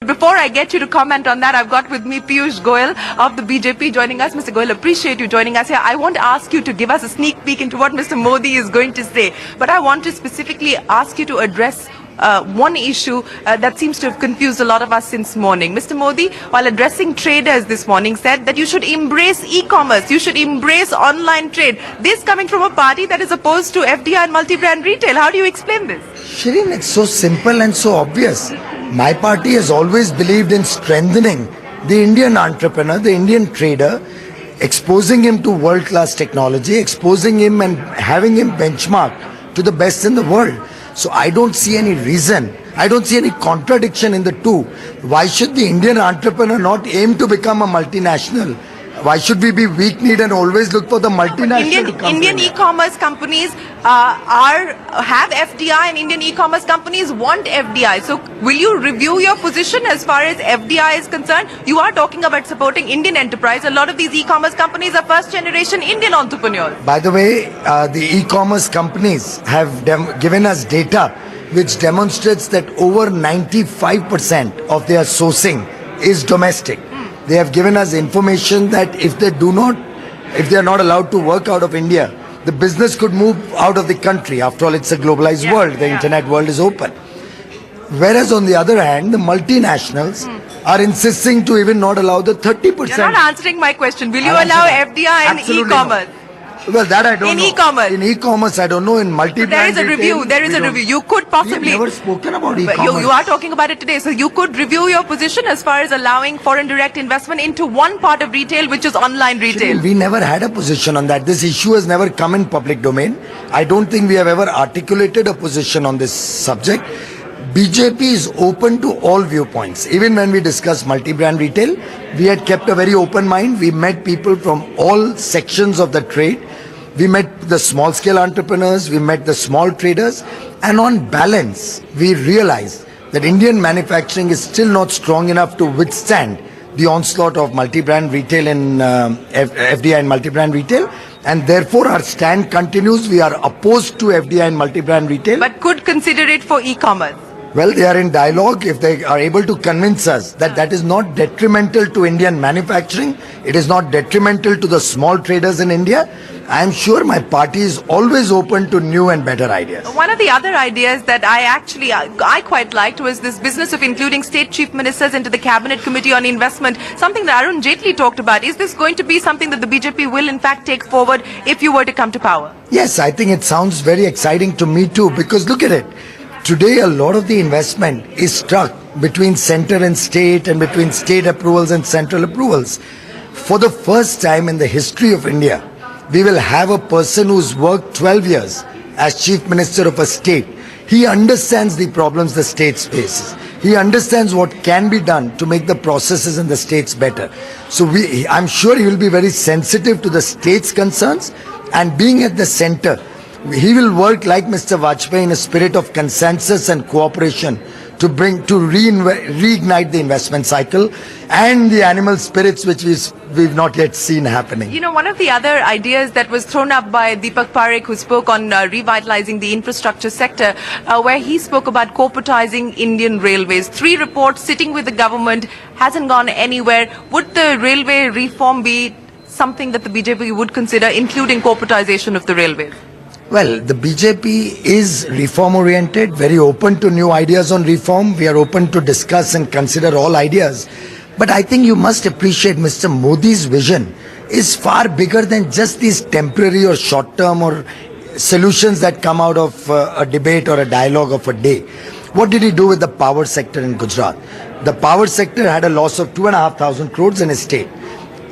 Before I get you to comment on that, I've got with me Piyush Goyal of the BJP joining us. Mr. Goyal, appreciate you joining us here. I won't ask you to give us a sneak peek into what Mr. Modi is going to say, but I want to specifically ask you to address one issue that seems to have confused a lot of us since morning. Mr. Modi, while addressing traders this morning, said that you should embrace e-commerce, you should embrace online trade. This coming from a party that is opposed to FDI and multi-brand retail. How do you explain this? Shireen, it's so simple and so obvious. My party has always believed in strengthening the Indian entrepreneur, the Indian trader, exposing him to world-class technology, exposing him and having him benchmarked to the best in the world. So I don't see any reason, I don't see any contradiction in the two. Why should the Indian entrepreneur not aim to become a multinational? Why should we be weak-kneed and always look for the multinational Indian e-commerce companies have FDI, and Indian e-commerce companies want FDI. So will you review your position as far as FDI is concerned? You are talking about supporting Indian enterprise. A lot of these e-commerce companies are first-generation Indian entrepreneurs. By the way, the e-commerce companies have given us data which demonstrates that over 95% of their sourcing is domestic. They have given us information that if they are not allowed to work out of India, the business could move out of the country. After all, it's a globalized world. The internet world is open. Whereas on the other hand, the multinationals are insisting to even not allow the 30%. You're not answering my question. Will you allow FDI in e-commerce? Well, that I don't know. In e-commerce? In e-commerce, I don't know. In multi-brand There is a retail, review. There is a review. You could possibly... We have never spoken about e-commerce. You are talking about it today. So you could review your position as far as allowing foreign direct investment into one part of retail, which is online retail. We never had a position on that. This issue has never come in public domain. I don't think we have ever articulated a position on this subject. BJP is open to all viewpoints. Even when we discussed multi-brand retail, we had kept a very open mind. We met people from all sections of the trade. We met the small-scale entrepreneurs, we met the small traders, and on balance, we realized that Indian manufacturing is still not strong enough to withstand the onslaught of multi-brand retail in FDI and multi-brand retail, and therefore our stand continues. We are opposed to FDI and multi-brand retail. But could consider it for e-commerce? Well, they are in dialogue. If they are able to convince us that that is not detrimental to Indian manufacturing, it is not detrimental to the small traders in India, I am sure my party is always open to new and better ideas. One of the other ideas that I quite liked was this business of including state chief ministers into the cabinet committee on investment, something that Arun Jaitley talked about. Is this going to be something that the BJP will in fact take forward if you were to come to power? Yes, I think it sounds very exciting to me too, because look at it. Today, a lot of the investment is struck between center and state and between state approvals and central approvals. For the first time in the history of India, we will have a person who's worked 12 years as chief minister of a state. He understands the problems the state faces. He understands what can be done to make the processes in the states better. So I'm sure he will be very sensitive to the state's concerns, and being at the center, he will work like Mr. Vajpayee in a spirit of consensus and cooperation to reignite the investment cycle and the animal spirits which we've not yet seen happening. You know, one of the other ideas that was thrown up by Deepak Parekh, who spoke on revitalizing the infrastructure sector, where he spoke about corporatizing Indian railways. 3 reports sitting with the government, hasn't gone anywhere. Would the railway reform be something that the BJP would consider, including corporatization of the railways? Well, the BJP is reform-oriented, very open to new ideas on reform. We are open to discuss and consider all ideas. But I think you must appreciate Mr. Modi's vision is far bigger than just these temporary or short-term or solutions that come out of a debate or a dialogue of a day. What did he do with the power sector in Gujarat? The power sector had a loss of 2,500 crores in his state.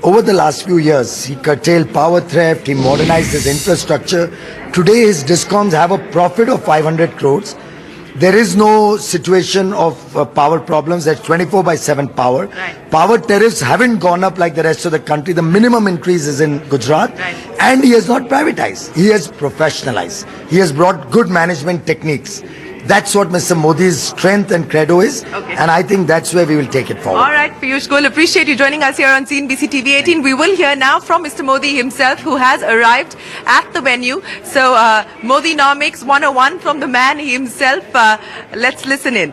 Over the last few years, he curtailed power theft, he modernized his infrastructure. Today, his discoms have a profit of 500 crores. There is no situation of power problems. There's 24/7 power. Right. Power tariffs haven't gone up like the rest of the country. The minimum increase is in Gujarat. Right. And he has not privatized. He has professionalized. He has brought good management techniques. That's what Mr. Modi's strength and credo is. Okay. And I think that's where we will take it forward. All right, Piyush Goyal, appreciate you joining us here on CNBC TV 18. We will hear now from Mr. Modi himself, who has arrived at the venue. So, Modinomics 101 from the man himself. Let's listen in.